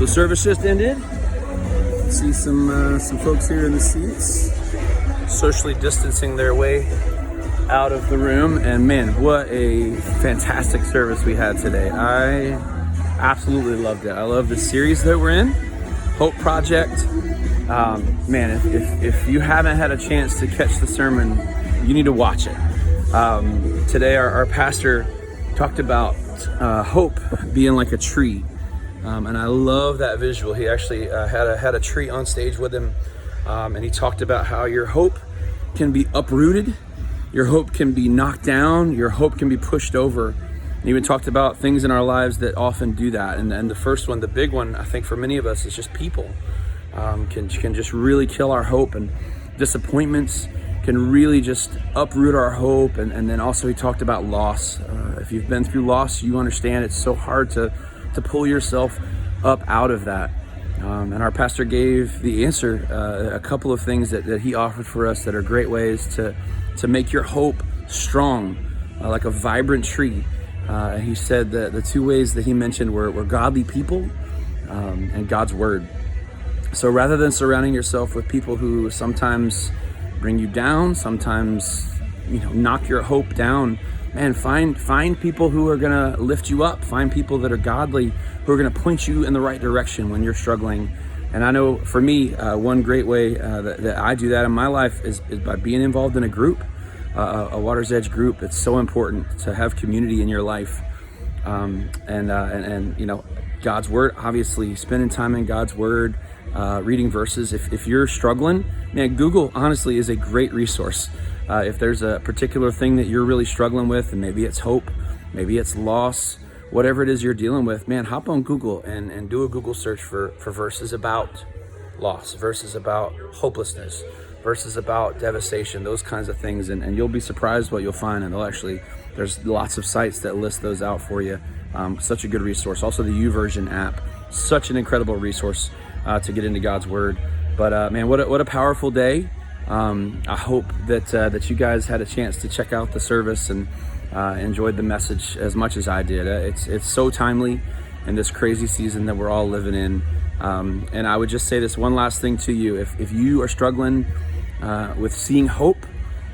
So service just ended. See some folks here in the seats, socially distancing their way out of the room. And man, what a fantastic service we had today. I absolutely loved it. I love the series that we're in, Hope Project. Man, if you haven't had a chance to catch the sermon, you need to watch it. Today our pastor talked about hope being like a tree. And I love that visual. He actually had a tree on stage with him, and he talked about how your hope can be uprooted, your hope can be knocked down, your hope can be pushed over. And he even talked about things in our lives that often do that. And the first one, the big one, I think for many of us, is just people can just really kill our hope, and disappointments can really just uproot our hope. And then also he talked about loss. If you've been through loss, you understand it's so hard to pull yourself up out of that. And our pastor gave the answer, a couple of things that he offered for us that are great ways to make your hope strong, like a vibrant tree. He said that the two ways that he mentioned were godly people and God's word. So rather than surrounding yourself with people who sometimes bring you down, sometimes knock your hope down, man, find people who are gonna lift you up. Find people that are godly, who are gonna point you in the right direction when you're struggling. And I know for me, one great way that I do that in my life is by being involved in a group, a Water's Edge group. It's so important to have community in your life, and God's word. Obviously, spending time in God's word, reading verses. If you're struggling, man, Google honestly is a great resource. If there's a particular thing that you're really struggling with, and maybe it's hope, maybe it's loss, whatever it is you're dealing with, man, hop on Google and do a Google search for verses about loss, verses about hopelessness, verses about devastation, those kinds of things. And you'll be surprised what you'll find. And there's lots of sites that list those out for you. Such a good resource. Also the YouVersion app, such an incredible resource to get into God's word. But man, what a powerful day. I hope that you guys had a chance to check out the service and enjoyed the message as much as I did. It's so timely in this crazy season that we're all living in. And I would just say this one last thing to you. If you are struggling with seeing hope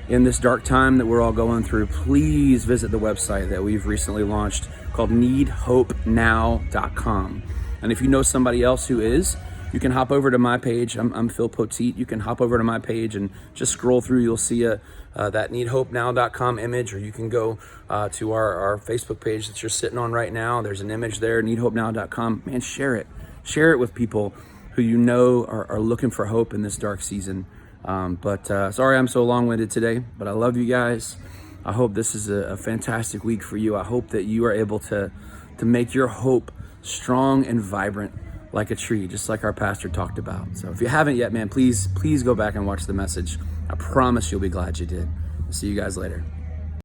in this dark time that we're all going through, please visit the website that we've recently launched called needhopenow.com. And if you know somebody else who is, you can hop over to my page. I'm Phil Poteet. You can hop over to my page and just scroll through. You'll see that needhopenow.com image, or you can go to our Facebook page that you're sitting on right now. There's an image there, needhopenow.com. Man, share it. Share it with people who you know are looking for hope in this dark season. Sorry I'm so long-winded today, but I love you guys. I hope this is a fantastic week for you. I hope that you are able to make your hope strong and vibrant like a tree, just like our pastor talked about. So if you haven't yet, man, please go back and watch the message. I promise you'll be glad you did. See you guys later.